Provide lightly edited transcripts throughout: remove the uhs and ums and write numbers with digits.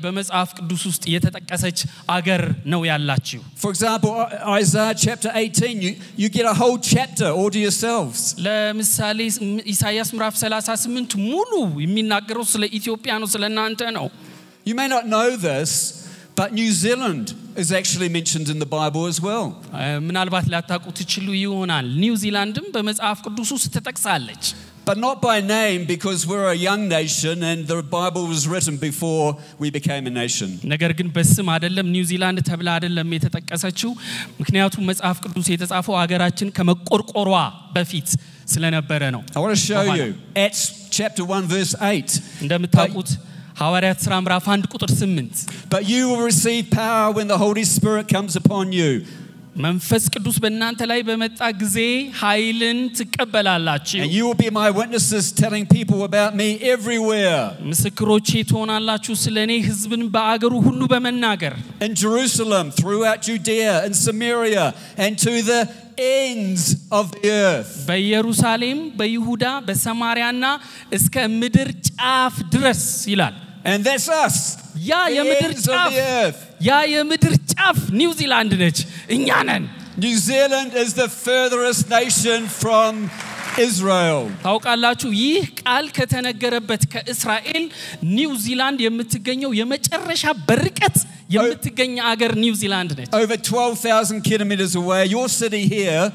በመጽሐፍ ቅዱስ ውስጥ የተጠቀሰች አገር ነው ያላችሁ For example, Isaiah chapter 18, you get a whole chapter all to yourselves. ለምሳሌ ኢሳይያስ ምዕራፍ 38 ሙሉ የሚናገረው ስለ ኢትዮጵያ ነው ስለናንተ ነው You may not know this, but New Zealand is actually mentioned in the Bible as well. ምናልባት ላታውቁት ትችሉ ይሆናል ኒውዚላንድም በመጽሐፍ ቅዱስ ውስጥ ተጠቅሳለች But not by name because we're a young nation and the Bible was written before we became a nation. ነገር ግን በስም አይደለም ኒውዚላንድ ተብላ አይደለም የተጠቀሰችው ምክንያቱም መጽሐፍ ቅዱስ የተጻፈው ሀገራችን ከመቆርቆሯ በፊት ስለነበረ ነው I want to show you Acts chapter 1 verse 8. እንደምታውቁት ሐዋርያት ሥራ ምዕራፍ 1 ቁጥር 8 But you will receive power when the Holy Spirit comes upon you. መንፈስ ቅዱስ በእናንተ ላይ በመጣ ጊዜ ኃይልን ትቀበላላችሁ And you will be my witnesses telling people about me everywhere. ምስክሮቼ ትሆናላችሁ ስለኔ ሕዝብን በአገሩ ሁሉ በመናገር In Jerusalem, throughout Judea and Samaria and to the ends of the earth. በኢየሩሳሌም በይሁዳ በሰማርያና እስከ ምድር ጫፍ ድረስ ይላል And that's us. ያ የምድር ጫፍ ኒውዚላንድ ነች እኛ ነን New Zealand is the furthest nation from Israel. ታውቃላችሁ ይህ ቃል ከተነገረበት ከእስራኤል ኒውዚላንድ የምትገኘው የመጨረሻ በርቀት የምትገኝ አገር ኒውዚላንድ ነች Over 12,000 kilometers away. Your city here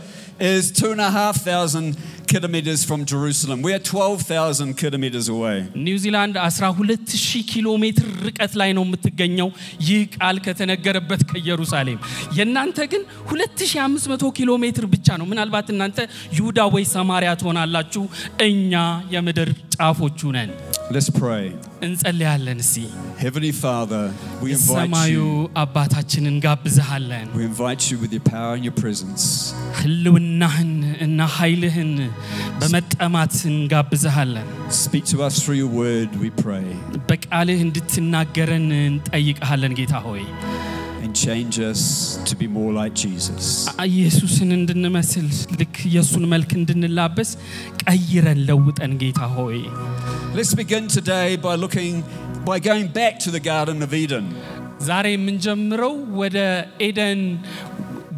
is 2,500 kilometers from Jerusalem. We are 12,000 kilometers away. ኒውዚላንድ 12000 ኪሎ ሜትር ርቀት ላይ ነው የምትገኘው ይህ ቃል ከተነገረበት ከኢየሩሳሌም የናንተ ግን 2500 ኪሎ ሜትር ብቻ ነው ምናልባት እናንተ ይሁዳ ወይ ሰማርያ ትሆናላችሁ እኛ የምድር ጫፎቹ ነን Let's pray. እንጸልያለን እስቲ Heavenly Father, we invite ሰማዩ you. አባታችንን ጋብዘሃለን We invite you with your power and your presence. ህልውናህን እና ኃይልህን በመጠማት እንጋብዘሃለን Speak to us through your word, we pray. በቃልህ እንድትናገረን እንጠይቅሃለን ጌታ ሆይ And change us to be more like Jesus. ኢየሱስን እንድንመስል ልክ ኢየሱስን መልክ እንድንላበስ ቀይረን ለውጠን ጌታ ሆይ Let's begin today by going back to the Garden of Eden. ዛሬ የምንጀምረው ወደ ኤደን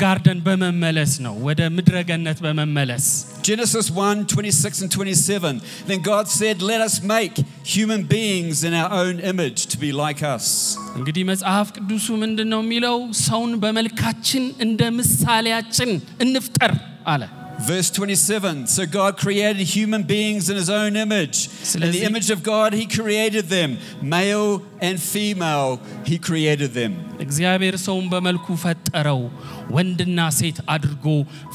ጋርደን በመመለስ ነው ወደ ምድረገነት በመመለስ Genesis 1:26 and 27. Then God said, "Let us make human beings in our own image to be like us." እንግዲህ መጽሐፍ ቅዱሱ ምንድነው የሚለው ሰውን በመልካችን እንደ ምሳሌያችን እንፍጠር አለ Verse 27. So God created human beings in his own image. In the image of God he created them. Male and female he created them. እግዚአብሔር ሰውን በመልኩ ፈጠረው ወንድና ሴት አድርጎ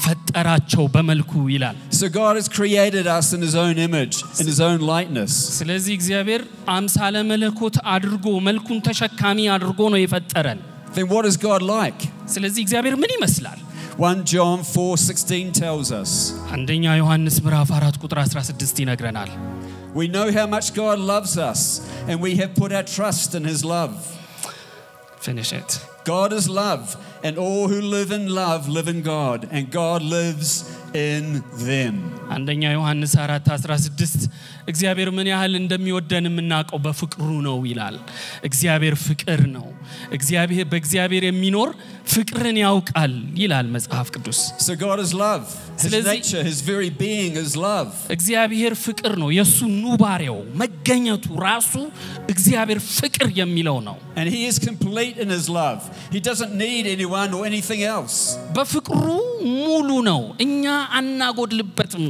ፈጠራቸው በመልኩ ይላል So God has created us in his own image, in his own likeness. ስለዚህ እግዚአብሔር አምሳለ መለኮት አድርጎ መልኩን ተሸካሚ አድርጎ ነው የፈጠረን Then what is God like? ስለዚህ እግዚአብሔር ምን ይመስላል 1 John 4:16 tells us. አንደኛ ዮሐንስ ምዕራፍ 4 ቁጥር 16 ይነግረናል We know how much God loves us and we have put our trust in his love. Finish it. God is love and all who live in love live in God and God lives in them. አንደኛ ዮሐንስ 4:16 እግዚአብሔር ምን ያህል እንደሚወደን የምናውቀው በፍቅሩ ነው ይላል እግዚአብሔር ፍቅር ነው እግዚአብሔር በእግዚአብሔር የሚኖር ፍቅርን ያውቃል ይላል መጽሐፍ ቅዱስ So God is love. His nature, his very being is love. እግዚአብሔር ፍቅር ነው የሱ ኑባሬው መገኘቱ ራሱ እግዚአብሔር ፍቅር የሚለው ነው And he is complete in his love. He doesn't need anyone or anything else. በፍቅሩ ሙሉ ነው እኛ አናጎድልበትም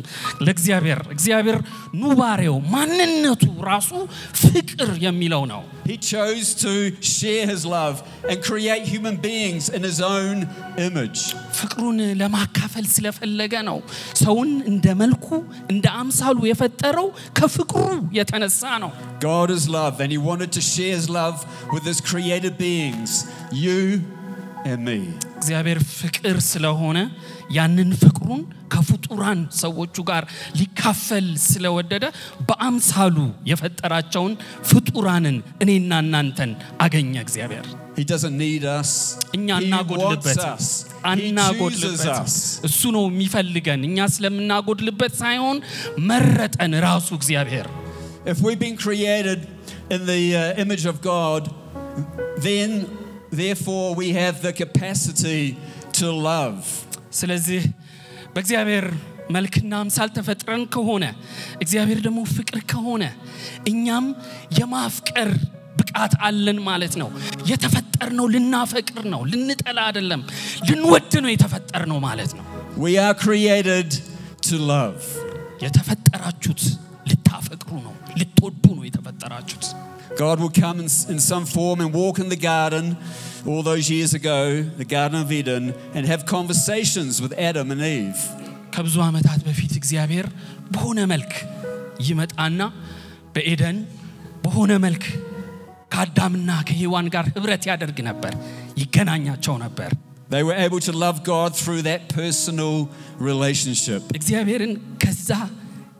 ለእግዚአብሔር ኑባሬው ማንነቱ ራሱ ፍቅር የሚለው ነው He chose to share his love and create human beings in his own image. ፍቅሩን ለማካፈል ስለፈለገ ነው ሰውን እንደ መልኩ እንደ አምሳሉ የፈጠረው ከፍቅሩ የተነሳ ነው God is love and he wanted to share his love with his created beings, you and me. እግዚአብሔር ፍቅር ስለሆነ ያንን ፍቅሩን ከፍጡራን ሰዎቹ ጋር ሊካፈል ስለወደደ በአምሳሉ የፈጠራቸውን ፍጡራንን እኔና እናንተን አገኘ እግዚአብሔር He doesn't need us. እኛ He wants us. He chooses us. እሱ ነው የሚፈልገን እኛ ስለምናጎድልበት ሳይሆን መረጠን ራሱ እግዚአብሔር If we've been created in the image of God, then therefore we have the capacity to love. ስለዚህ በእግዚአብሔር መልክና አምሳል ተፈጥረን ከሆነ እግዚአብሔር ደግሞ ፍቅር ከሆነ እኛም የማፍቀር ብቃት አለን ማለት ነው። የተፈጠርነው ልናፈቅር ነው፣ ልንጠላ አይደለም፣ ልንወድ ነው የተፈጠርነው ማለት ነው። We are created to love. የተፈጠራችሁት ልታፈቅሩ ነው፣ ልትወዱ ነው የተፈጠራችሁት። God will come in some form and walk in the garden all those years ago, the Garden of Eden, and have conversations with Adam and Eve. ከብዙ ዓመታት በፊት እግዚአብሔር በሆነ መልክ ይመጣና በኤደን በሆነ መልክ ከአዳምና ከሔዋን ጋር ህብረት ያደርግ ነበር፣ ይገናኛቸው ነበር። They were able to love God through that personal relationship. እግዚአብሔርን ከዛ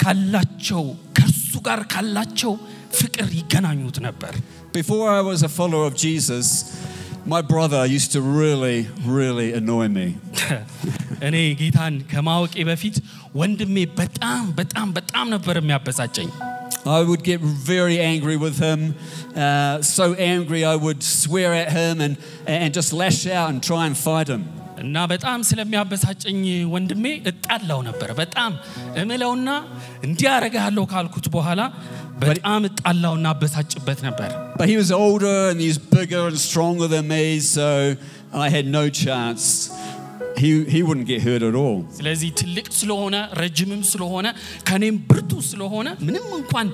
ካላቸው ከርሱ ጋር ካላቸው ፍቅር ይገናኙት ነበር። Before I was a follower of Jesus, my brother used to really annoy me. እኔ ጌታን ከማወቄ በፊት ወንድሜ በጣም ነበር የሚያበሳጨኝ። I would get very angry with him, so angry I would swear at him and just lash out and try and fight him. እና በጣም ስለሚያበሳጨኝ ወንድሜ እጣላው ነበር። በጣም እምለውና እንዲያረጋለው ካልኩት በኋላ በጣም እጣላውና አበሳጭበት ነበር። But he was older and he's bigger and stronger than me, so I had no chance. He wouldn't get hurt at all. ስለዚህ ትልቅ ስለሆነ ረጅምም ስለሆነ ከኔም ብርቱ ስለሆነ ምንም እንኳን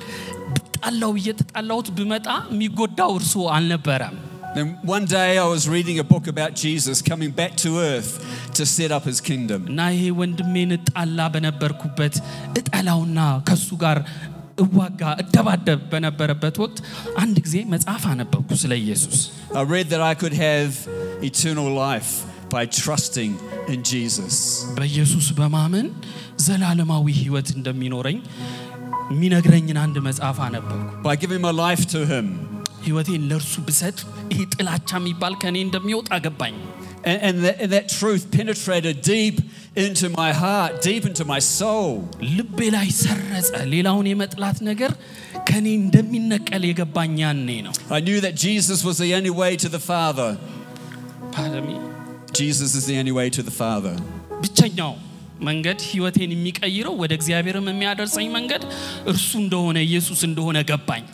በጣላው እየተጣላውት ብመጣ የሚጎዳው እርሱ አልነበረም። Then one day I was reading a book about Jesus coming back to earth to set up his kingdom. እና ይሄ ወንድሜን ጣላ በነበርኩበት እጣላውና ከሱ ጋር እዋጋ እደባደብ በነበረበት ወቅት አንድ ጊዜ መጽሐፍ አነበብኩ ስለ ኢየሱስ። I read that I could have eternal life by trusting in Jesus. በኢየሱስ በማመን ዘላለማዊ ሕይወት እንደሚኖረኝ የሚነግረኝን አንድ መጽሐፍ አነበብኩ። By giving my life to him. ሕይወቴን ለርሱ ብሰጥ ይሄ ጥላቻ የሚባል ከኔ እንደሚወጣ ገባኝ። And that truth penetrated deep into my heart, deep into my soul. ልቤ ላይ ሰረጸ። ሌላውን የመጥላት ነገር ከኔ እንደሚነቀል የገባኝ ያኔ ነው። I knew that Jesus was the only way to the Father. Pardon me. Jesus is the only way to the Father. ብቸኛው መንገድ ሕይወቴን የሚቀይረው ወደ እግዚአብሔርም የሚያደርሰኝ መንገድ እርሱ እንደሆነ ኢየሱስ እንደሆነ ገባኝ።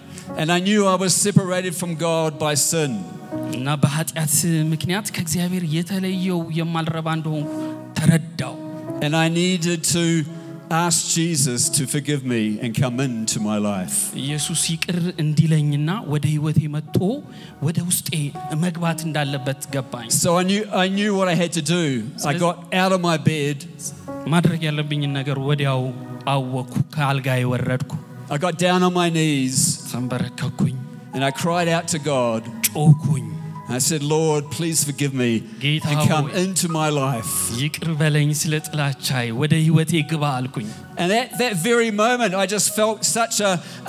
And I knew I was separated from God by sin. እና በኃጢአት ምክንያት ከእግዚአብሔር የተለየው የማልረባ እንደሆንኩ ተረዳው። And I needed to ask Jesus to forgive me and come into my life. ኢየሱስ ይቅር እንዲለኝና ወደ ሕይወቴ መጥቶ ወደ ውስጤ መግባት እንዳለበት ገባኝ። So I knew what I had to do. I got out of my bed. ማድረግ ያለብኝ ነገር ወዲያው አወኩ። ከአልጋዬ ወረድኩ። I got down on my knees ተንበረከኩኝ and I cried out to God. ጮኩኝ። I said, Lord, please forgive me and come into my life. ይቅር በለኝ ስለ ጥላቻዬ ወደ ሕይወቴ ግባ አልኩኝ። And that very moment I just felt such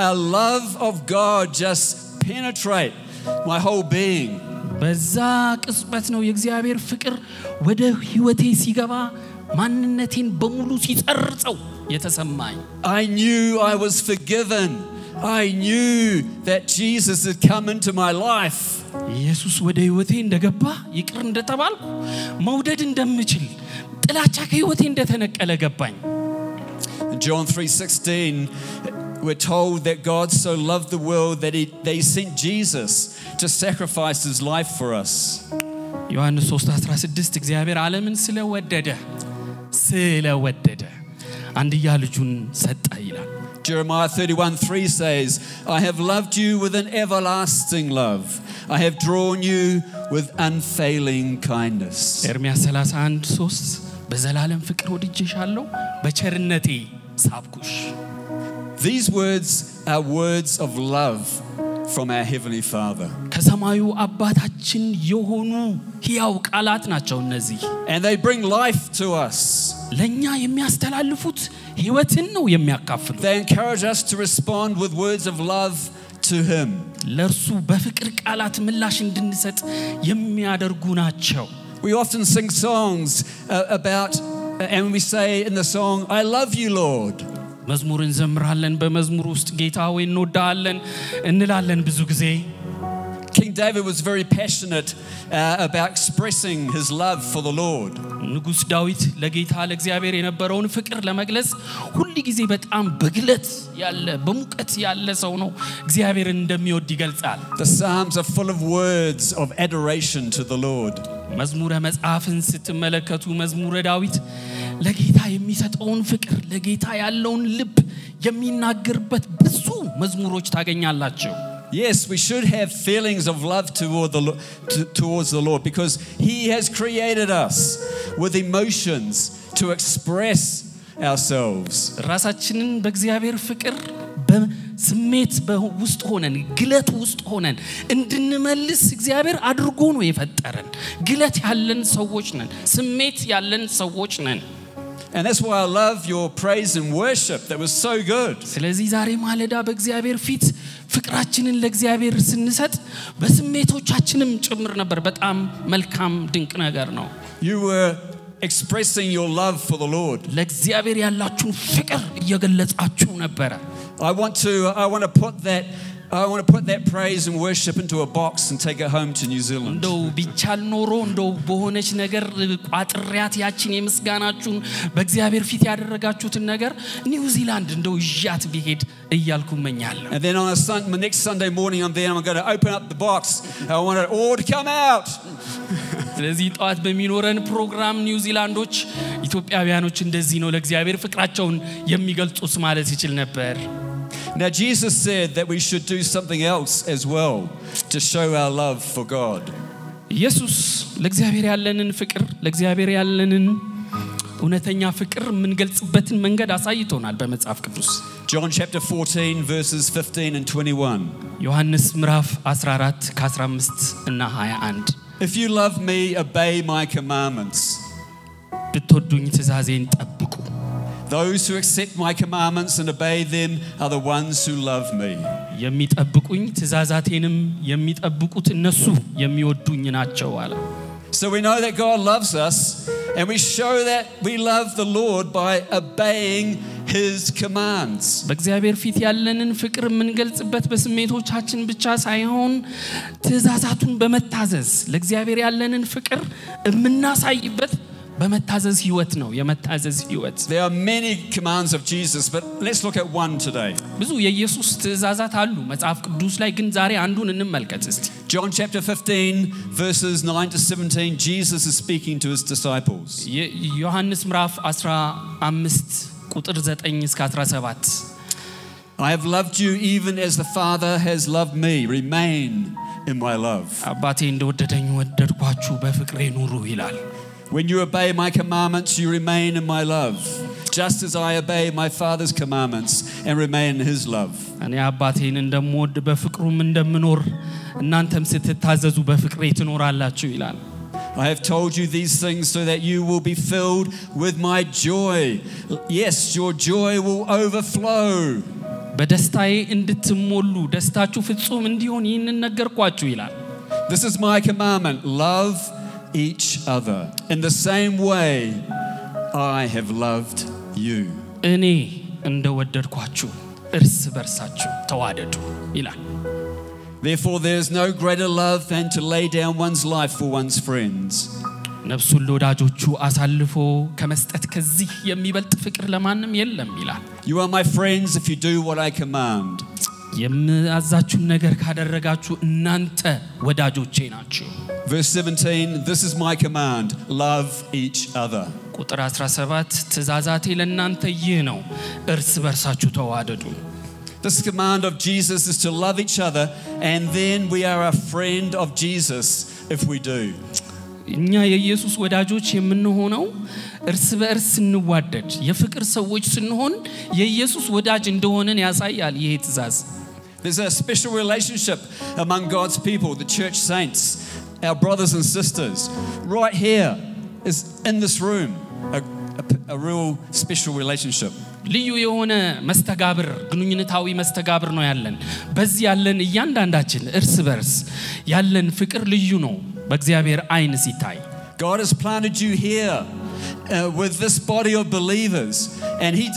a love of God just penetrate my whole being. በዛ ቅጽበት ነው የእግዚአብሔር ፍቅር ወደ ሕይወቴ ሲገባ ማንነቴን በሙሉ ሲጸርጸው የተሰማኝ። I knew I was forgiven. I knew that Jesus had come into my life. ኢየሱስ ወደ ሕይወቴ እንደገባ ይቅር እንደተባልኩ መውደድ እንደምችል ጥላቻ ከሕይወቴ እንደተነቀለ ገባኝ። In John 3:16 we're told that God so loved the world that he sent Jesus to sacrifice his life for us. ዮሐንስ 3:16 እግዚአብሔር ዓለምን ስለወደደ አንድያ ልጁን ሰጠ ይላል። Jeremiah 31:3 says, I have loved you with an everlasting love. I have drawn you with unfailing kindness. ኤርምያስ 31:3 በዘላለም ፍቅር ወድጄሻለሁ በቸርነቴ ሳብኩሽ። These words are words of love from our heavenly Father. ከሰማዩ አባታችን የሆኑ ሕያው ቃላት ናቸው እነዚህ። And they bring life to us. ለኛ የሚያስተላልፉት ሕይወትን ነው የሚያካፍሉት። They encourage us to respond with words of love to him. ለርሱ በፍቅር ቃላት ምላሽ እንድንሰጥ የሚያደርጉ ናቸው። We often sing songs about and we say in the song, I love you, Lord. መዝሙር እንዘምራለን። በመዝሙር ውስጥ ጌታ ሆይ እንወዳለን እንላለን ብዙ ጊዜ። King David was very passionate about expressing his love for the Lord. ንጉስ ዳዊት ለጌታ ለእግዚአብሔር የነበረውን ፍቅር ለመግለጽ ሁሉ ጊዜ በጣም በግለት ያለ በሙቀት ያለ ሰው ነው እግዚአብሔርን እንደሚወድ ይገልጻል. The Psalms are full of words of adoration to the Lord. መዝሙረ መጽሐፍን ስትመለከቱ መዝሙረ ዳዊት ለጌታ የሚሰጠውን ፍቅር ለጌታ ያለውን ልብ የሚናገርበት ብዙ መዝሙሮች ታገኛላችሁ. Yes, we should have feelings of love towards the Lord because He has created us with emotions to express ourselves. ራሳችንን በእግዚአብሔር ፍቅር በስሜት ውስጥ ሆነን ግለት ውስጥ ሆነን እንድንመልስ እግዚአብሔር አድርጎ ነው የፈጠረን. ግለት ያለን ሰዎች ነን, ስሜት ያለን ሰዎች ነን. And that's why I love your praise and worship. That was so good. ስለዚህ ዛሬ ማለዳ በእግዚአብሔር ፊት ፍቅራችንን ለእግዚአብሔር ስንሰጥ በስሜቶቻችንም ጭምር ነበር. በጣም መልካም ድንቅ ነገር ነው. You were expressing your love for the Lord. ለእግዚአብሔር ያላችሁን ፍቅር እየገለጻችሁ ነበር. I want to put that praise and worship into a box and take it home to New Zealand. እንደው ቢቻል ኖሮ እንደው በሆነች ነገር ቋጥሪያት ያችን የምስጋናችሁን በእግዚአብሔር ፊት ያደረጋችሁትን ነገር ኒውዚላንድ እንደው ይያት ቢሄድ እያልኩ መኛለሁ. And then on the next Sunday morning I'm going to open up the box. I want it all to come out. ስለዚህ ጧት በሚኖረን ፕሮግራም ኒውዚላንዶች ኢትዮጵያውያኖች እንደዚህ ነው ለእግዚአብሔር ፍቅራቸውን የሚገልጹት ማለት ይችል ነበር. Now Jesus said that we should do something else as well to show our love for God. ኢየሱስ ለእግዚአብሔር ያለንን ፍቅር ለእግዚአብሔር ያለንን እውነተኛ ፍቅር የምንገልጽበትን መንገድ አሳይቶናል በመጽሐፍ ቅዱስ. John chapter 14 verses 15 and 21. ዮሐንስ ምዕራፍ 14 ከ15 እና 21. If you love me, obey my commandments. ብትወዱኝ ትእዛዜን ጠብቁ. Those who accept my commandments and obey them are the ones who love me. የሚጠብቁኝ ትእዛዛቴንም የሚጠብቁት እነሱ የሚወዱኝ ናቸው አለ. So we know that God loves us and we show that we love the Lord by obeying his commands. በእግዚአብሔር ፊት ያለንን ፍቅር የምንገልጽበት በስሜቶቻችን ብቻ ሳይሆን ትእዛዛቱን በመታዘዝ ለእግዚአብሔር ያለንን ፍቅር የምናሳይበት በመታዘዝ ህይወት ነው የመታዘዝ ህይወት. There are many commands of Jesus, but let's look at one today. ብዙ የኢየሱስ ትእዛዛት አሉ መጽሐፍ ቅዱስ ላይ, ግን ዛሬ አንዱን እንመልከት እስቲ. John chapter 15 verses 9 to 17, Jesus is speaking to his disciples. ዮሐንስ ምዕራፍ 15 ቁጥር 9 እስከ 17. I have loved you even as the Father has loved me. Remain in my love. አባቴ እንደወደደኝ ወደድኳችሁ በፍቅሬ ኑሩ ይላል. When you obey my commandments, you remain in my love, just as I obey my Father's commandments and remain in his love. እኔ አባቴን እንደምወድ በፍቅሩም እንደምኖር እናንተም ስትታዘዙ በፍቅሬ ትኖራላችሁ ይላል. I have told you these things so that you will be filled with my joy. Yes, your joy will overflow. በደስታዬ እንድትሞሉ ደስታችሁ ፍጹም እንዲሆን ይህንን ነገርኳችሁ ይላል. This is my commandment, love each other in the same way I have loved you. እኔ እንደወደድኳችሁ እርስ በርሳችሁ ተዋደዱ ይላል. Therefore there is no greater love than to lay down one's life for one's friends. ነፍሱን ለወዳጆቹ አሳልፎ ከመስጠት ከዚህ የሚበልጥ ፍቅር ለማንም የለም ይላል. You are my friends if you do what I command. የምአዛችሁን ነገር ካደረጋችሁ እናንተ ወዳጆቼ ናችሁ. Verse 17, this is my command, love each other. ቁጥር 17 ትእዛዛቴ ለእናንተ ይህ ነው እርስ በርሳችሁ ተዋደዱ. This command of Jesus is to love each other, and then we are a friend of Jesus if we do. እኛ የኢየሱስ ወዳጆች የምንሆነው እርስ በእርስ ስንዋደድ የፍቅር ሰዎች ስንሆን የኢየሱስ ወዳጅ እንደሆነን ያሳያል ይሄ ትእዛዝ. There's a special relationship among God's people, the church saints, our brothers and sisters. Right here is in this room a real special relationship. ልዩ የሆነ መስተጋብር ግንኙነታዊ መስተጋብር ነው ያለን. በዚህ ያለን እያንዳንዳችን እርስ በርስ ያለን ፍቅር ልዩ ነው በእግዚአብሔር አይን ሲታይ. God has planted you here with this body of believers, and he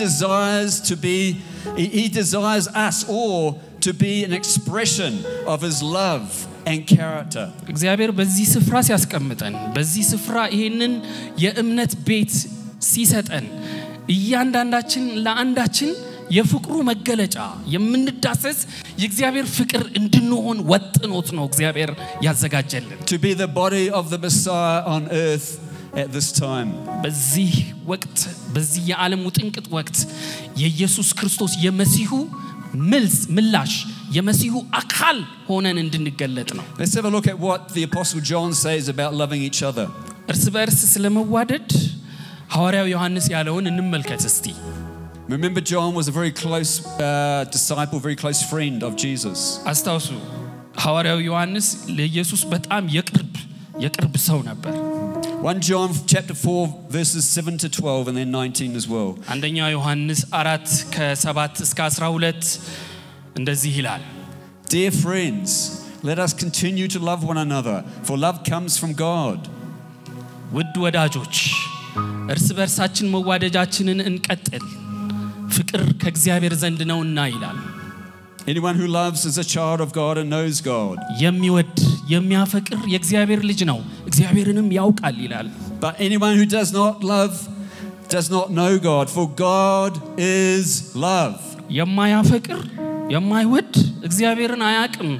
desires us all to be an expression of his love and character. እግዚአብሔር በዚህ ስፍራ ሲያስቀምጠን በዚህ ስፍራ ይሄንን የእምነት ቤት ሲሰጠን እያንዳንዳችን ለአንዳችን የፍቅሩ መገለጫ የምንዳሰስ የእግዚአብሔር ፍቅር እንድንሆን ወጥኖት ነው እግዚአብሔር ያዘጋጀልን. To be the body of the Messiah on earth at this time. በዚህ ወቅት በዚህ የዓለም ውጥንቅጥ ወቅት የኢየሱስ ክርስቶስ የመሲሁ ምላሽ የመሲሁ አካል ሆነን እንድንገለጥ ነው. Let's have a look at what the Apostle John says about loving each other. እርስ በርስ ስለመዋደድ ሐዋርያው ዮሐንስ ያለውን እንመልከት እስቲ. Remember, John was a very close disciple, very close friend of Jesus. አስታውሱ ሐዋርያው ዮሐንስ ለኢየሱስ በጣም የቅርብ ሰው ነበር. 1 John chapter 4 verses 7 to 12 and then 19 as well. አንደኛ ዮሐንስ 4 ከ7 እስከ 12 እንደዚህ ይላል. Dear friends, let us continue to love one another, for love comes from God. ውድ ወዳጆች እርስ በርሳችን መዋደዳችንን እንቀጥል ፍቅር ከእግዚአብሔር ዘንድ ነውና ይላል. Anyone who loves is a child of God and knows God. የሚወድ የሚያፈቅር የእግዚአብሔር ልጅ ነው እግዚአብሔርንም ያውቃል ይላል. But anyone who does not love does not know God, for God is love. የማያፈቅር የማይወድ እግዚአብሔርን አያውቅም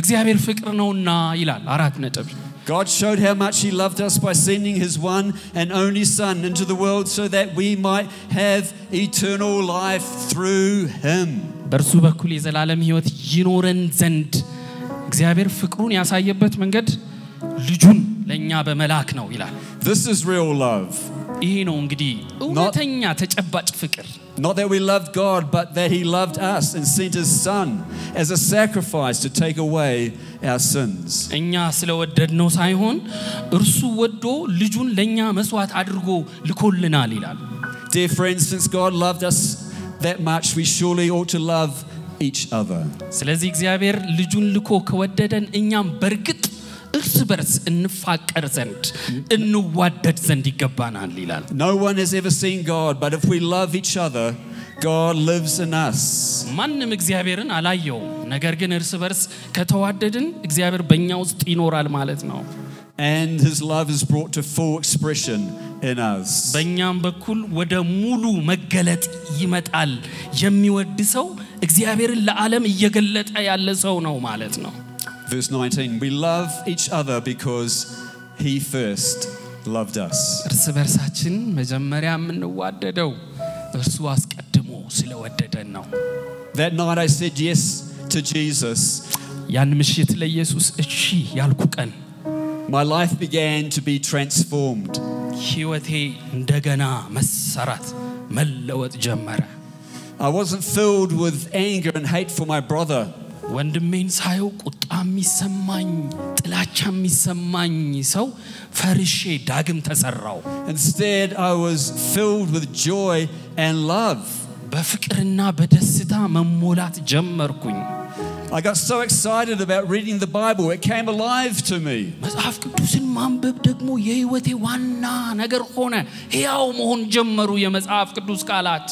እግዚአብሔር ፍቅር ነውና ይላል. 4 ነጥብ. God showed how much he loved us by sending his one and only son into the world so that we might have eternal life through him. በእርሱ በኩል የዘላለም ሕይወት ይኖረን ዘንድ እግዚአብሔር ፍቅሩን ያሳየበት መንገድ ልጁን ለኛ በመላክ ነው ይላል. This is real love. ይሄ ነው እንግዲህ እውነተኛ ተጨባጭ ፍቅር. Not that we loved God, but that he loved us and sent his son as a sacrifice to take away our sins. እኛ ስለወደድነው ሳይሆን እርሱ ወዶ ልጁን ለኛ መስዋዕት አድርጎ ልኮልናል ይላል. Dear friends, since God loved us that much, we surely ought to love each other. ስለዚህ እግዚአብሔር ልጁን ልኮ ከወደደን እኛም በርግጥ እርስ በርስ እንፋቀር ዘንድ እንዋደድ ዘንድ ይገባናል ይላል. No one has ever seen God, but if we love each other, God lives in us. ማንም እግዚአብሔርን አላየው ነገር ግን እርስ በርስ ከተዋደድን እግዚአብሔር በእኛ ውስጥ ይኖራል ማለት ነው. And his love is brought to full expression in us. በእኛም በኩል ወደ ሙሉ መገለጥ ይመጣል. የሚወድ ሰው እግዚአብሔርን ለዓለም እየገለጠ ያለ ሰው ነው ማለት ነው. Verse 19, we love each other because he first loved us. እርስ በርሳችን መጀመሪያ የምንዋደደው እርሱ አስቀድሞ ስለወደደን ነው. That night I said yes to Jesus. ያን ምሽት ለኢየሱስ እሺ ያልኩ ቀን My life began to be transformed. ሕይወቴ እንደገና መሰራት መለወጥ ጀመረ. I wasn't filled with anger and hate for my brother. ወንድሜን ሳየው ቁጣ የሚሰማኝ ጥላቻ የሚሰማኝ ሰው ፈርሼ ዳግም ተሰራው. Instead, I was filled with joy and love. በፍቅርና በደስታ መሞላት ጀመርኩኝ. I got so excited about reading the Bible, it came alive to me. መጽሐፍ ቅዱስን ማንበብ ደግሞ የሕይወቴ ዋና ነገር ሆነ. ሕያው መሆን ጀመሩ የመጽሐፍ ቅዱስ ቃላት.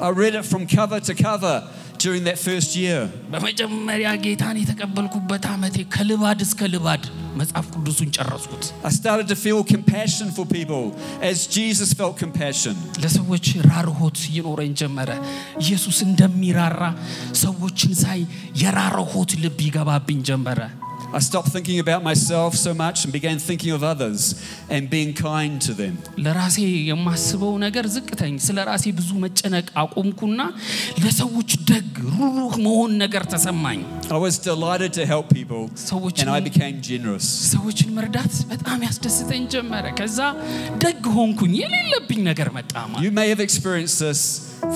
I read it from cover to cover during that first year. በመጀመሪያ ጌታን የተቀበልኩበት ዓመቴ ከልባድ እስከ ልባድ መጽሐፍ ቅዱስን ጨረስኩት. I started to feel compassion for people as Jesus felt compassion. ለሰዎች ራርሆት ይኖረኝ ጀመረ. ኢየሱስ እንደሚራራ ሰዎችን ሳይ የራርሆት ልብ ይገባብኝ ጀመረ. I stopped thinking about myself so much and began thinking of others and being kind to them. ለራሴ የማስበው ነገር ዝቅተኝ ስለራሴ ብዙ መጨነቅ አቆምኩና ለሰዎች ደግ ሩሩህ መሆን ነገር ተሰማኝ. I was delighted to help people and I became generous. ሰዎችን መርዳት በጣም ያስደስተኝ ጀመረ. ከዛ ደግ ሆንኩኝ የሌለብኝ ነገር መጣ ማለት. You may have experienced this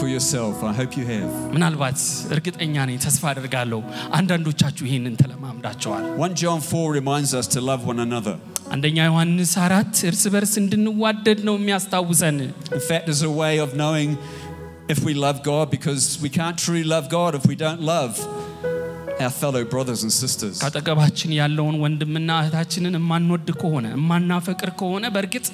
for yourself. I hope you have. ምናልባት እርግጠኛ ነኝ ተስፋ አደርጋለሁ አንዳንዶቻችሁ ይሄንን ተለማምዳቸዋል. 1 John 4 reminds us to love one another. አንደኛ ዮሐንስ 4 እርስ በርስ እንድንዋደድ ነው የሚያስታውሰን. In fact, there's a way of knowing if we love God, because we can't truly love God if we don't love our fellow brothers and sisters. ካጠገባችን ያለውን ወንድምና እህታችንን ማንወድ ከሆነ ማናፈቅር ከሆነ በርግጥ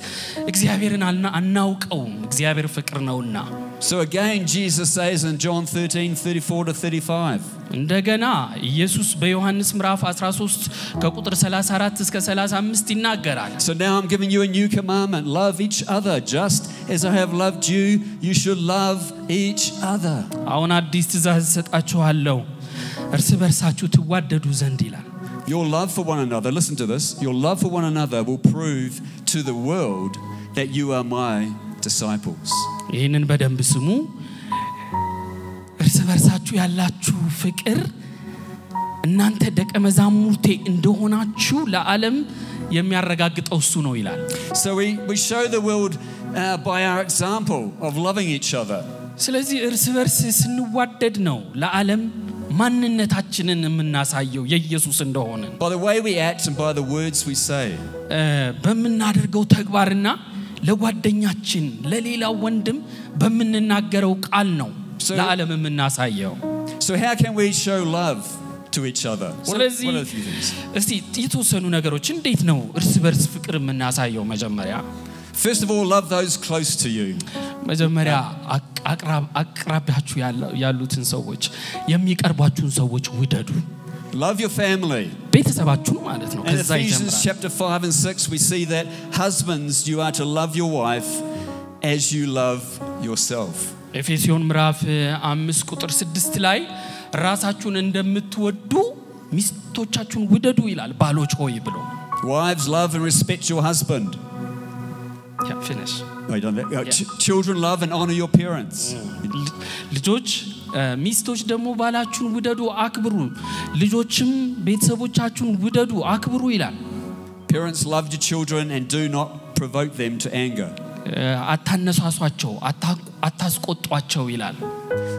እግዚአብሔርን አናውቀውም እግዚአብሔር ፍቅር ነውና. So again Jesus says in John 13:34 to 35. እንደገና ኢየሱስ በዮሐንስ ምዕራፍ 13 ከቁጥር 34 እስከ 35 ይናገራል። So now I'm giving you a new commandment, love each other just as I have loved you, you should love each other. አሁን አዲስ ትእዛዝ ሰጣችኋለሁ እርስ በርሳችሁ ትዋደዱ ዘንድ ይላል። Your love for one another, listen to this, your love for one another will prove to the world that you are my disciples. ይሄንን በደንብ ስሙ። እርስ በርሳችሁ ያላችሁ ፍቅር እናንተ ደቀ መዛሙርቴ እንደሆናችሁ ለዓለም የሚያረጋግጠው እሱ ነው ይላል። So we show the world by our example of loving each other. ስለዚህ እርስ በርስ ስንዋደድ ነው ለዓለም ማንነታችንን የምናሳየው የኢየሱስ እንደሆነ By the way we act and by the words we say. በመናደርገው ተግባርና ለጓደኛችን ለሌላው ወንድም በመንናገረው ቃል ነው ለዓለም የምናሳየው። So how can we show love to each other? ስለዚህ What are the few things? እስቲ የተወሰኑ ነገሮች እንዴት ነው እርስ በርስ ፍቅር የምናሳየው? መጀመሪያ First of all, love those close to you. መጀመሪያ አቅራቢያችሁ ያሉትን ሰዎች የሚቀርቧችሁን ሰዎች ውደዱ። Love your family. ቤተሰባችሁን ማለት ነው። In ከዛ Ephesians ይጀምራል። chapter 5 and 6 we see that husbands you are to love your wife as you love yourself. ኤፌሶን ምዕራፍ 5 ቁጥር 6 ላይ ራሳችሁን እንደምትወዱ ሚስቶቻችሁን ውደዱ ይላል ባሎች ሆይ ብሎ። Wives, love and respect your husband. Yeah, finish. Wait on that. Children, love and honor your parents. ልጆች ሚስቶች ደግሞ ባላችሁን ውደዱ አክብሩ፣ ልጆችም ቤተሰቦቻችሁን ውደዱ አክብሩ ይላል። Parents, love your children and do not provoke them to anger. አታነሳሷቸው አታስቆጧቸው ይላል።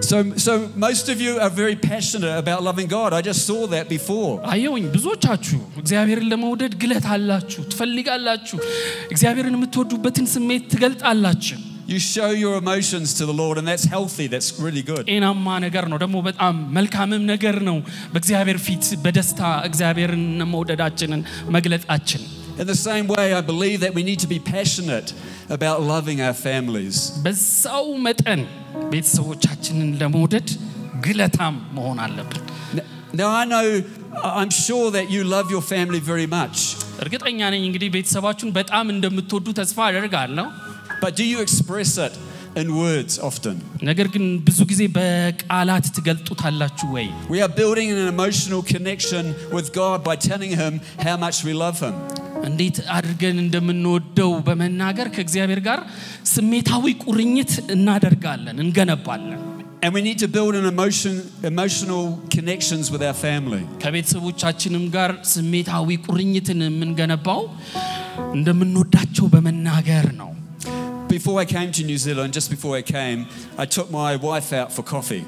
So most of you are very passionate about loving God. I just saw that before. አየውኝ ብዙዎቻችሁ እግዚአብሔርን ለመውደድ ግለት አላችሁ ትፈልጋላችሁ እግዚአብሔርን የምትወዱበትን ስሜት ትገልጣላችሁ። You show your emotions to the Lord and that's healthy, that's really good. ጤናማ ነገር ነው ደግሞ በጣም መልካምም ነገር ነው በእግዚአብሔር ፊት በደስታ እግዚአብሔርን መውደዳችንን መግለጣችን። In the same way, I believe that we need to be passionate about loving our families. በዛው መጠን ቤተሰቦቻችንን ለመውደድ ግለታም መሆን አለብን። Now I'm sure that you love your family very much. እርግጠኛ ነኝ እንግዲህ ቤተሰባችሁን በጣም እንደምትወዱ ተስፋ አደርጋለሁ። But do you express it in words often? ነገር ግን ብዙ ጊዜ በቃላት ትገልጡታላችሁ ወይ? We are building an emotional connection with God by telling him how much we love him. እንዴት አድርገን እንደምንወደው በመናገር ከእግዚአብሔር ጋር ስሜታዊ ቁርኝት እናደርጋለን እንገነባለን። And we need to build an emotional connections with our family. ከቤተሰቦቻችንም ጋር ስሜታዊ ቁርኝትን የምንገነባው እንደምንወዳቸው በመናገር ነው። Before I came to New Zealand, just before I came, I took my wife out for coffee.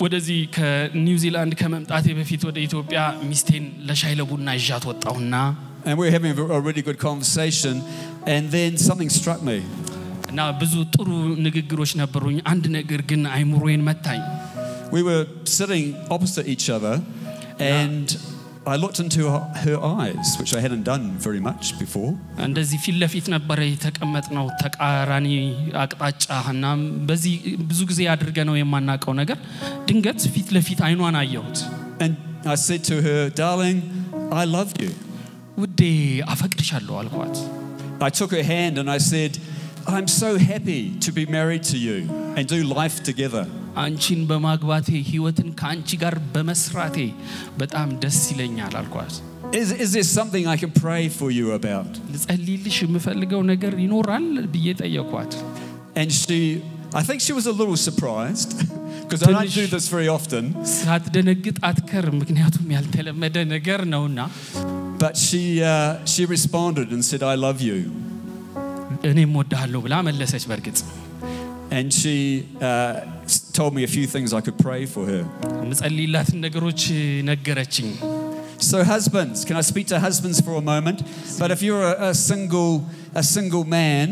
ወደዚህ ከኒውዚላንድ ከመምጣቴ በፊት ወደ ኢትዮጵያ ሚስቴን ለሻይ ለቡና ይዣት ወጣሁና And we were having a really good conversation and then something struck me. እና ብዙ ጥሩ ንግግሮች ነበሩኝ አንድ ነገር ግን አይምሮዬን መታኝ። We were sitting opposite each other and I looked into her eyes, which I hadn't done very much before. እንደዚህ ፊት ለፊት ነበር የተቀመጥነው ተቃራኒ አቅጣጫና በዚህ ብዙ ጊዜ አድርገነው የማናቀው ነገር ድንገት ፊት ለፊት አይኗን አየሁት። And I said to her, "Darling, I love you." ውዴ አፈቅርሻለሁ አልኳት። I took her hand and I said, "I'm so happy to be married to you and do life together." አንቺን በማግባቴ ህይወትን ካንቺ ጋር በመስራቴ በጣም ደስ ይለኛል አልኳት። Is there something I can pray for you about? ልጸልይልሽ የምፈልገው ነገር ይኖራል ብዬ ጠየኳት። And I think she was a little surprised because I don't do this very often. ሳትደነግጥ አትከርም ምክንያቱም ያልተለመደ ነገር ነውና But she responded and said, "I love you." እኔም ወድሃለሁ ብላ መለሰች በርግጥ። And she told me a few things I could pray for her. ምጸልይላት ነገሮች ነገረችኝ። So husbands, can I speak to husbands for a moment? But if you're a single man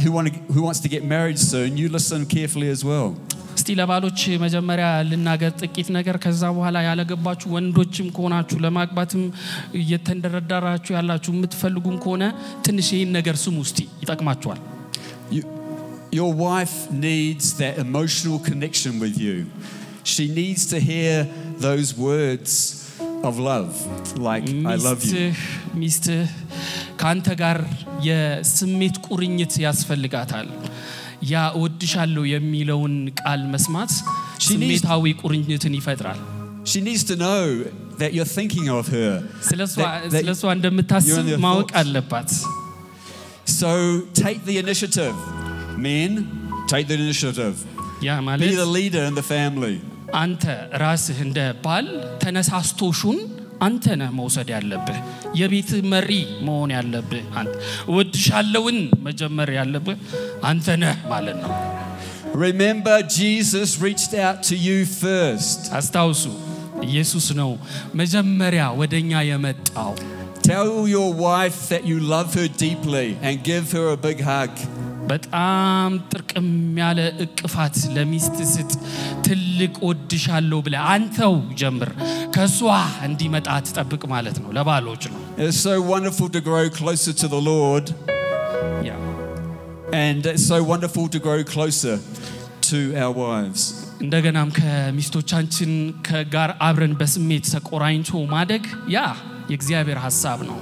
who wants to get married soon, you listen carefully as well. እስቲ ለባሎች መጀመሪያ ልናገር ጥቂት ነገር ከዛ በኋላ ያለገባችሁ ወንዶችም ከሆናችሁ ለማግባትም እየተንደረደራችሁ ያላችሁ የምትፈልጉም ከሆነ ትንሽ ይሄን ነገር ስሙ እስቲ ይጠቅማችኋል። Your wife needs that emotional connection with you. She needs to hear those words of love, like I love you. ሚስት ካንተ ጋር የስሜት ቁርኝት ያስፈልጋታል ያ እወድሻለሁ የሚለውን ቃል መስማት ስሜታዊ ቁርኝትን ይፈጥራል She needs to know that you're thinking of her. ስለሷ እንደምታስብ ማወቅ አለባት So take the initiative. Men, take the initiative. ያ ማለት Be the leader in the family. አንተ ራስህ እንደ ባል ተነሳስቶሹን አንተ ነህ መውሰድ ያለብህ የቤት መሪ መሆን ያለብህ አንተ ወድሻለውን መጀመር ያለብህ አንተ ነህ ማለት ነው Remember Jesus reached out to you first. አስታውሱ ኢየሱስ ነው መጀመሪያ ወደኛ የመጣው Tell your wife that you love her deeply and give her a big hug. በጣም ጥርቅም ያለ እቅፋት ለሚስት ስጥ ትልቅ ወድሻለሁ ብለ አንተው ጀምር ከሷ እንዲመጣ ተጠብቅ ማለት ነው ለባሎች ነው It's so wonderful to grow closer to the Lord. Yeah. And it's so wonderful to grow closer to our wives. እንደገናም ከሚስቶቻችን ጋር አብረን በስሜት ተቆራኝቶ ማደግ ያ የእግዚአብሔር ሐሳብ ነው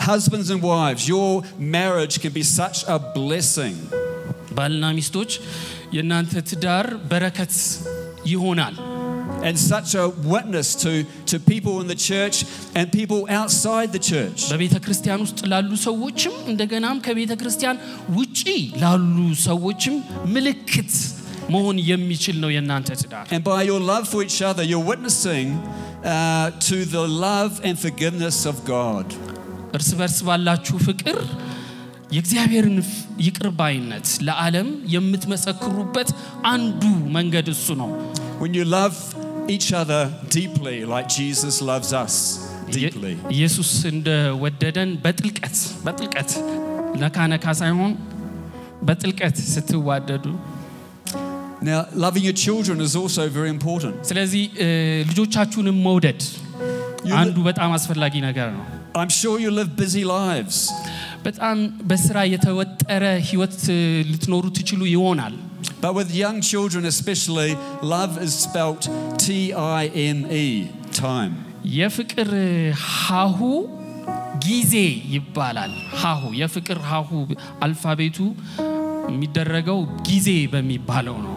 Husbands and wives, your marriage can be such a blessing. ባልና ሚስቶች የናንተ ትዳር በረከት ይሆናል And such a witness to people in the church and people outside the church. በቤተ ክርስቲያን ውስጥ ላሉ ሰዎችም እንደገናም ከቤተ ክርስቲያን ውጪ ላሉ ሰዎችም ምልክት መሆን የሚችል ነው የናንተ ትዳር And by your love for each other, you're witnessing to the love and forgiveness of God. እርስ በርስ ባላችሁ ፍቅር የእግዚአብሔርን ይቅርባይነት ለዓለም የምትመሰክሩበት አንዱ መንገድ እሱ ነው When you love each other deeply like Jesus loves us deeply. ኢየሱስ እንደወደደን በጥልቀት ነካ ሳይሆን በጥልቀት ስትዋደዱ Now loving your children is also very important. ስለዚህ ልጆቻችሁን መውደድ አንዱ በጣም አስፈላጊ ነገር ነው I'm sure you live busy lives. በጣም በስራ የተወጠረ ህይወት ልትኖሩ ትችሉ ይሆናል But with young children especially, love is spelt T-I-M-E, time. የፍቅር ሃሁ ጊዜ ይባላል ሃሁ የፍቅር ሃሁ አልፋቤቱ የሚደረገው ጊዜ በሚባለው ነው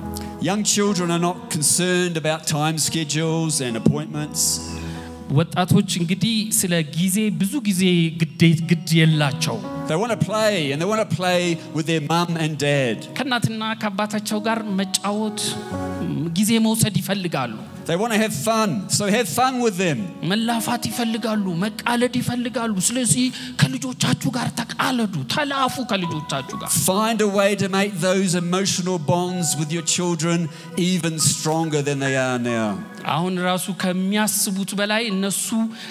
Young children are not concerned about time schedules and appointments. ወጣቶች እንግዲህ ስለ ጊዜ ብዙ ጊዜ ግድ የላቸው They want to play and they want to play with their mum and dad. ከናትና ከአባታቸው ጋር መጫወት ጊዜ መውሰድ ይፈልጋሉ They want to have fun, so have fun with them. መላፋት ይፈልጋሉ መቃለድ ይፈልጋሉ ስለዚህ ከልጆቻችሁ ጋር ተቃለዱ ተላፉ ከልጆቻችሁ ጋር Find a way to make those emotional bonds with your children even stronger than they are now. አሁን ራሱ ከሚያስቡት በላይ እነሱ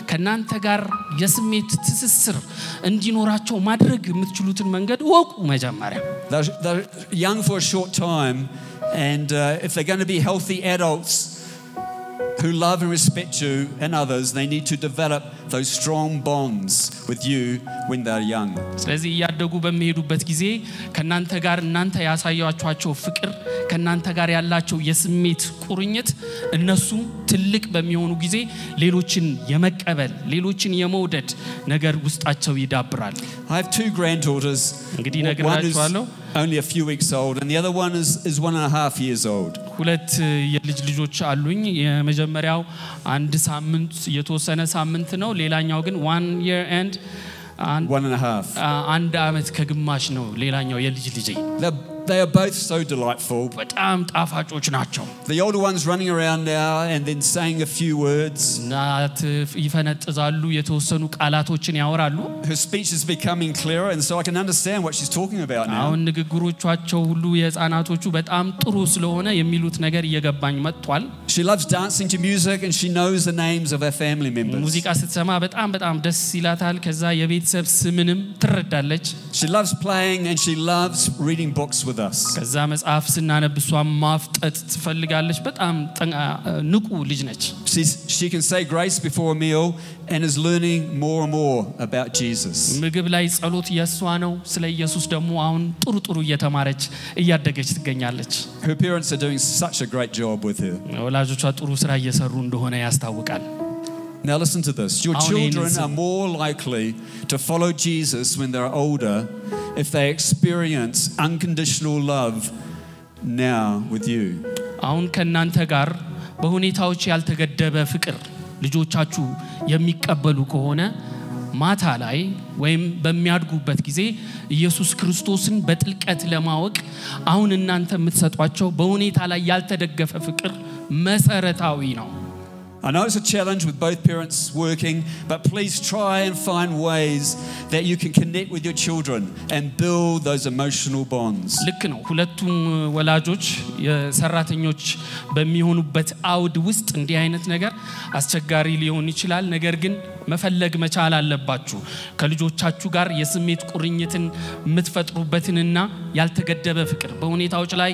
ከናንተ ጋር የስሜት ትስስር እንዲኖራቸው ማድረግ የምትችሉትን መንገድ ወቁ መጀመሪያ They're young for a short time, and if they're going to be healthy adults who love and respect you and others, they need to develop those strong bonds with you when they're young. ስለዚህ ያደጉ በሚሄዱበት ጊዜ ከናንተ ጋር እናንተ ያሳያችኋቸው ፍቅር ከናንተ ጋር ያላቸው የስሜት ቁርኝት እነሱ ትልቅ በሚሆኑ ጊዜ ሌሎችን የመቀበል ሌሎችን የመውደድ ነገር ውስጣቸው ይዳብራል I have two granddaughters. እንግዲህ ነግራችኋለሁ only a few weeks old, and the other one is 1.5 years old. ሁለት የልጆች አሉኝ የመጀመሪያው አንድ ሳምንት የተወሰነ ሳምንት ነው ሌላኛው ግን 1 year and 1.5 አንድ አመት ከግማሽ ነው ሌላኛው የልጅ ልጄ They are both so delightful. በጣም ጣፋጮች ናቸው The older one's running around now and then saying a few words. ናት ይፈነጥዛሉ የተወሰኑ ቃላቶችን ያወራሉ Her speech is becoming clearer, and so I can understand what she's talking about now. አሁን ንግግሮቻቸው ሁሉ የህፃናቶቹ በጣም ጥሩ ስለሆነ የሚሉት ነገር እየገባኝ መጥቷል She loves dancing to music, and she knows the names of her family members. ሙዚቃ ስትሰማ በጣም ደስ ይላታል ከዛ የቤተሰብ ስምንም ትረዳለች She loves playing, and she loves reading books with us. ከዛ መጽሐፍ ስናነብ እሷም ማፍጠጥ ትፈልጋለች በጣም ንቁ ልጅ ነች She can say grace before a meal and is learning more and more about Jesus. ምግብ ላይ ጸሎት የሷ ነው ስለ ኢየሱስ ደግሞ አሁን ጥሩ እየተማረች እያደገች ትገኛለች Her parents are doing such a great job with her. ወላጆቿ ጥሩ ስራ እየሰሩ እንደሆነ ያስታውቃል Now listen to this. Your children are more likely to follow Jesus when they're older if they experience unconditional love now with you. አሁን ከናንተ ጋር በሁኔታዎች ያልተገደበ ፍቅር ልጆቻችሁ የሚቀበሉ ከሆነ ማታ ላይ ወይም በሚያድጉበት ጊዜ ኢየሱስ ክርስቶስን በጥልቀት ለማወቅ አሁን እናንተ የምትሰጧቸው በሁኔታ ላይ ያልተደገፈ ፍቅር መሰረታዊ ነው I know it's a challenge with both parents working, but please try and find ways that you can connect with your children and build those emotional bonds. ልክ ነው ሁለቱም ወላጆች የሰራተኞች በሚሆኑበት አውድ ውስጥ እንዲህ አይነት ነገር አስቸጋሪ ሊሆን ይችላል ነገር ግን መፈለግ መቻል አለባችሁ ከልጆቻችሁ ጋር የስሜት ቁርኝትን የምትፈጥሩበትንና ያልተገደበ ፍቅር በሁኔታዎች ላይ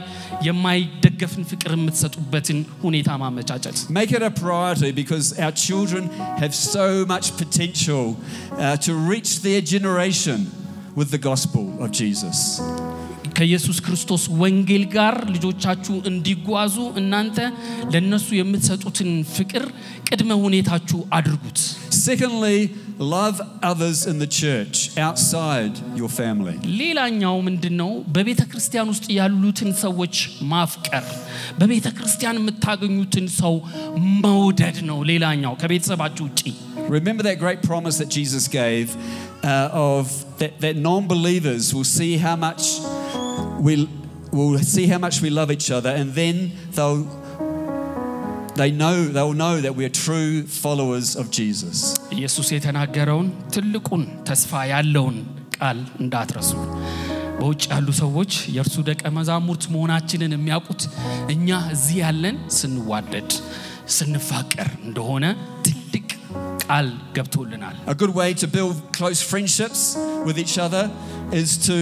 የማይደገፍን ፍቅር የምትሰጡበትን ሁኔታ ማመቻቸት Make it a priority because our children have so much potential to reach their generation with the gospel of Jesus. ከኢየሱስ ክርስቶስ ወንጌል ጋር ልጆቻችሁ እንዲጓዙ እናንተ ለነሱ የምትሰጡትን ፍቅር ቅድመ ሁኔታችሁ አድርጉት Secondly, love others in the church outside your family. ሌላኛው ምንድነው በቤተክርስቲያን ውስጥ ያሉትን ሰዎች ማፍቀር በቤተክርስቲያን የምታገኙትን ሰው መውደድ ነው ሌላኛው ከቤተሰባችሁ ውጪ Remember that great promise that Jesus gave of that non-believers will see how much we love each other and then they'll know that we are true followers of Jesus. ኢየሱስ የተናገረውን ትልቁን ተስፋ ያለውን ቃል እንዳትረሱ በውጭ ያሉ ሰዎች የእርሱ ደቀ መዛሙርት መሆናችንን የሚያውቁት እኛ እዚህ ያለን ስንዋደድ ስንፋቀር እንደሆነ ትልቅ ቃል ገብቶልናል A good way to build close friendships with each other is to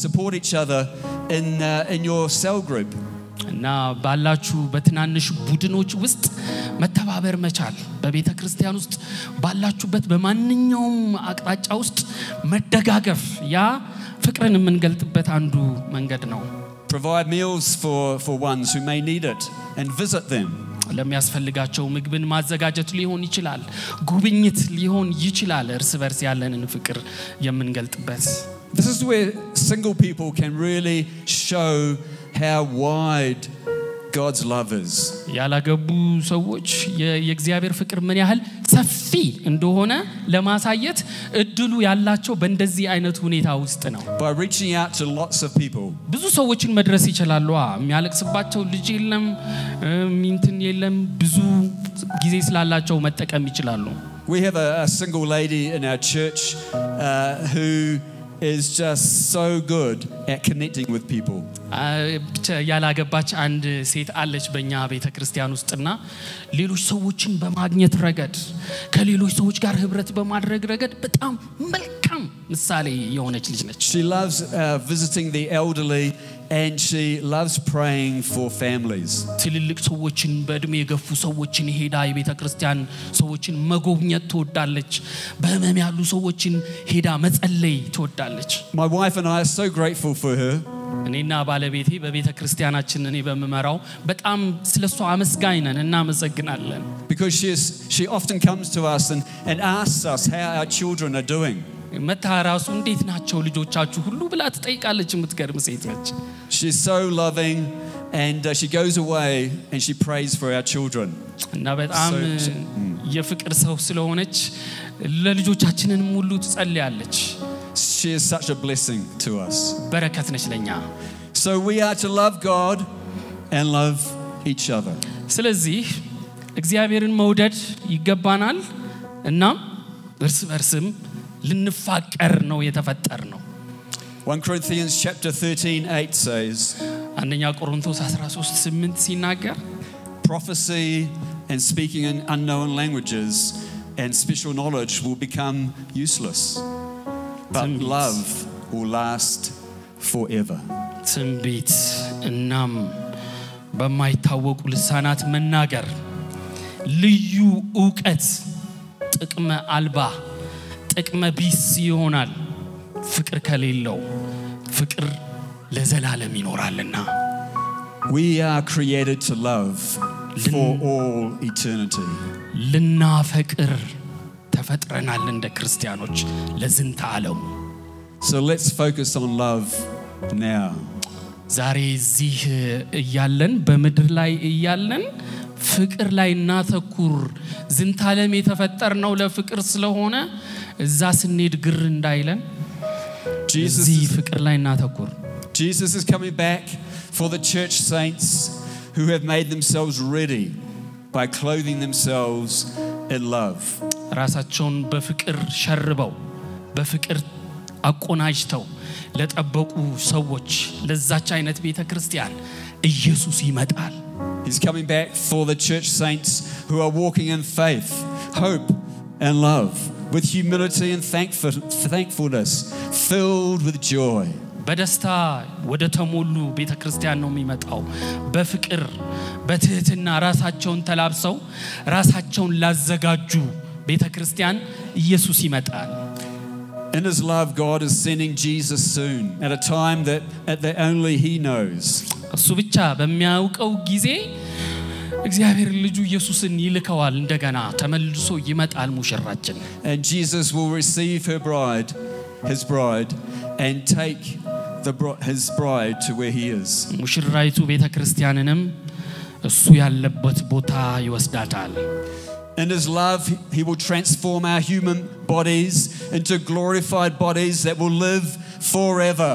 support each other in your cell group. እና ባላችሁ በትናንሽ ቡድኖች ውስጥ መተባበር መቻል በቤተክርስቲያን ውስጥ ባላችሁበት በማንኛውም አቅጣጫ ውስጥ መደጋገፍ ያ ፍቅርን የምንገልጥበት አንዱ መንገድ ነው Provide meals for ones who may need it and visit them. ለሚያስፈልጋቸው ምግብን ማዘጋጀት ሊሆን ይችላል ጉብኝት ሊሆን ይችላል እርስ በርስ ያለንን ፍቅር የምንገልጥበት This is where single people can really show how wide God's love is. ያላገቡ ሰዎች የእግዚአብሔር ፍቅር ምን ያህል ሰፊ እንደሆነ ለማሳየት እድሉ ያላቸው በእንደዚህ አይነት ሁኔታ ውስጥ ነው By reaching out to lots of people. ብዙ ሰዎችን መድረስ ይችላሉ የሚያለቅስባቸው ልጅ የለም ሚንትን የለም ብዙ ጊዜ ስላላቸው መጠቀም ይችላሉ We have a single lady in our church who is just so good at connecting with people. ያላገባች አንድ ሴት አለች በእኛ ቤተክርስቲያን ውስጥና ሌሎች ሰዎችን በማግኘት ረገድ ከሌሎች ሰዎች ጋር ህብረት በማድረግ ረገድ በጣም መልካም ምሳሌ የሆነች ልጅ ነች She loves visiting the elderly and she loves praying for families. ትልልቅ ሰዎችን በእድሜ የገፉ ሰዎችን ሄዳ የቤተክርስቲያን ሰዎችን መጎብኘት ትወዳለች በህመም ያሉ ሰዎችን ሄዳ መጸለይ ትወዳለች My wife and I are so grateful for her. እኔና ባለቤቴ በቤተክርስቲያናችን እኔ በመመራው በጣም ስለሷ አመስጋኝ ነን እና መሰግናለን Because she often comes to us and asks us how our children are doing. መታራሱ እንዴት ናቸው ልጆቻችሁ ሁሉ ብላ ትጠይቃለች የምትገርም ሴት ነች She's so loving and she goes away and she prays for our children. እና በጣም የፍቅር ሰው ስለሆነች ለልጆቻችንን ሙሉ ትጸልያለች She is such a blessing to us. በረከት ነች ለኛ So we are to love God and love each other. ስለዚህ እግዚአብሔርን መውደድ ይገባናል እና እርስ በርስም ልንፋቀር ነው የተፈጠር ነው 1 Corinthians chapter 13:8 says አንደኛ ቆሮንቶስ 13:8 ሲናገር prophecy and speaking in unknown languages and special knowledge will become useless but love will last forever. ትንቢት እናም በማይታወቁ ልሳናት መናገር ልዩ ዕውቀት ጥቅመ አልባ ጥቅመ ቢስ ይሆናል ፍቅር ከሌለው ፍቅር ለዘላለም ይኖራልና We are created to love for all eternity. ልናፈቅር ተፈጥረናል እንደ ክርስቲያኖች ለዝንተ ዓለም So let's focus on love now. ዛሬ እዚህ እያለን በመድር ላይ እያለን ፍቅር ላይ እናተኩር ዝንተ ዓለም የተፈጠርነው ለፍቅር ስለሆነ እዛ ስንሄድ ግር እንዳይለን እዚህ ፍቅር ላይ እናተኩር Jesus is coming back for the church saints who have made themselves ready by clothing themselves in love. ራሳቸውን በፍቅር ሸርበው በፍቅር አቆናጅተው ለጠበቁ ሰዎች ለዛች አይነት ቤተክርስቲያን ኢየሱስ ይመጣል He's coming back for the church saints who are walking in faith, hope and love with humility and thankfulness, filled with joy. በደስታ ወደ ተሞሉ ቤተክርስቲያን ነው የሚመጣው በፍቅር በትህትና ራሳቸውን ተላብሰው ራሳቸውን ላዘጋጁ ቤተክርስቲያን ኢየሱስ ይመጣል In his love God is sending Jesus soon at a time that only he knows. እሱ ብቻ በሚያውቀው ጊዜ እግዚአብሔር ልጁ ኢየሱስን ይልከዋል እንደገና ተመልሶ ይመጣል ሙሽራችን And Jesus will receive his bride and take his bride to where he is. ሙሽራይቱ ቤተክርስቲያንንም እሱ ያለበት ቦታ ይወስዳታል In his love he will transform our human bodies into glorified bodies that will live forever.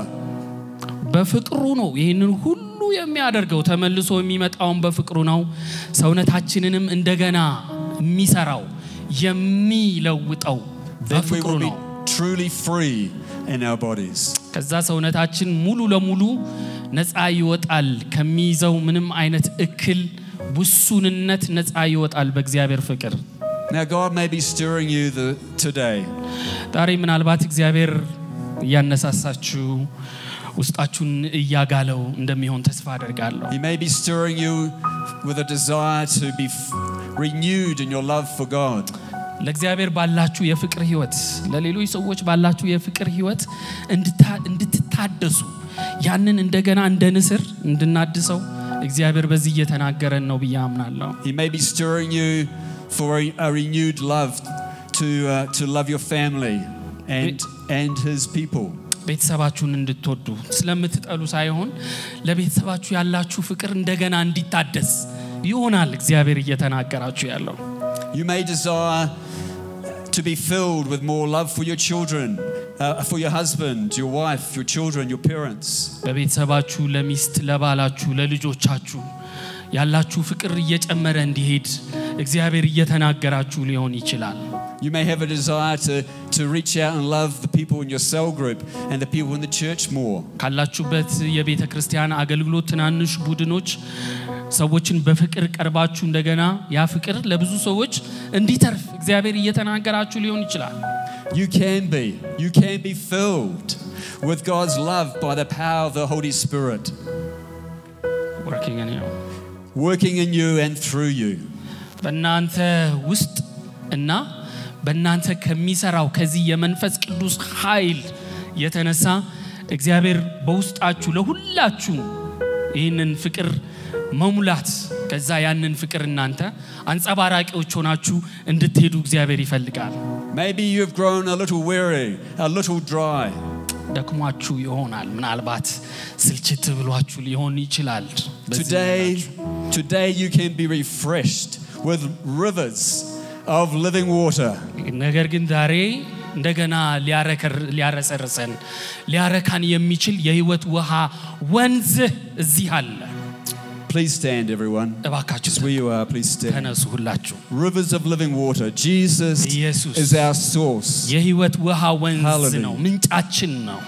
በፍቅሩ ነው ይሄንን ሁሉ የሚያደርገው ተመልሶ የሚመጣውን በፍቅሩ ነው ሰውነታችንንም እንደገና የሚሰራው የሚለውጠው በፍቅሩ ነው truly free in our bodies. ከዛ ሰውነታችን ሙሉ ለሙሉ ነፃ ይወጣል ከሚይዘው ምንም አይነት እክል ውሱንነት ነፃ ይወጣል በእግዚአብሔር ፍቅር Now God may be stirring you today. ዛሬ ምናልባት እግዚአብሔር ያነሳሳችሁ ውስጣችሁን እያጋለው እንደሚሆን ተስፋ አደርጋለሁ He may be stirring you with a desire to be renewed in your love for God. ለእግዚአብሔር ባላችሁ የፍቅር ህይወት ለሌሎች ሰዎች ባላችሁ የፍቅር ህይወት እንድትታደሱ ያንን እንደገና እንደ ንስር እንድናድሰው እግዚአብሔር በዚህ እየተናገረን ነው ብያምናለሁ He may be stirring you for a renewed love to love your family and his people. ቤተሰባችሁን እንድትወዱ ስለምትጠሉ ሳይሆን ለቤተሰባችሁ ያላችሁ ፍቅር እንደገና እንዲታደስ ይሆናል እግዚአብሔር እየተናገራችሁ ያለው You may desire to be filled with more love for your children, for your husband, your wife, your children, your parents. በቤተሰባችሁ ለሚስት ለባላችሁ ለልጆቻችሁ ያላችሁ ፍቅር እየጨመረ እንዲሄድ እግዚአብሔር እየተናገራችሁ ሊሆን ይችላል You may have a desire to reach out and love the people in your cell group and the people in the church more. ካላችሁበት የቤተክርስቲያን አገልግሎት ትናንሽ ቡድኖች ሰዎችን በፍቅር ቀርባችሁ እንደገና ያ ፍቅር ለብዙ ሰዎች እንዲተርፍ እግዚአብሔር እየተናገራችሁ ሊሆን ይችላል You can be filled with God's love by the power of the Holy Spirit working in you and through you. በእናንተ ውስጥ እና በእናንተ ከሚሰራው ከዚህ የመንፈስ ቅዱስ ኃይል የተነሳ እግዚአብሔር በውስጣችሁ ለሁላችሁ ይህንን ፍቅር መሙላት ከዛ ያንን ፍቅር እናንተ አንጸባራቂዎች ሆናችሁ እንድትሄዱ እግዚአብሔር ይፈልጋል Maybe you've grown a little weary, a little dry. ደክሟችሁ ይሆናል ምናልባት ስልችት ብሏችሁ ሊሆን ይችላል Today you can be refreshed with rivers of living water. ነገር ግን ዛሬ እንደገና ሊያረሰርሰን ሊያረካን የሚችል የህይወት ውሃ ወንዝ እዚህ አለ Please stand everyone. እባካችሁ where you are please stand. ተነሱ ሁላችሁ Rivers of living water. Jesus is our source. የህይወት ውሃ ወንዝ ነው ምንጫችን ነው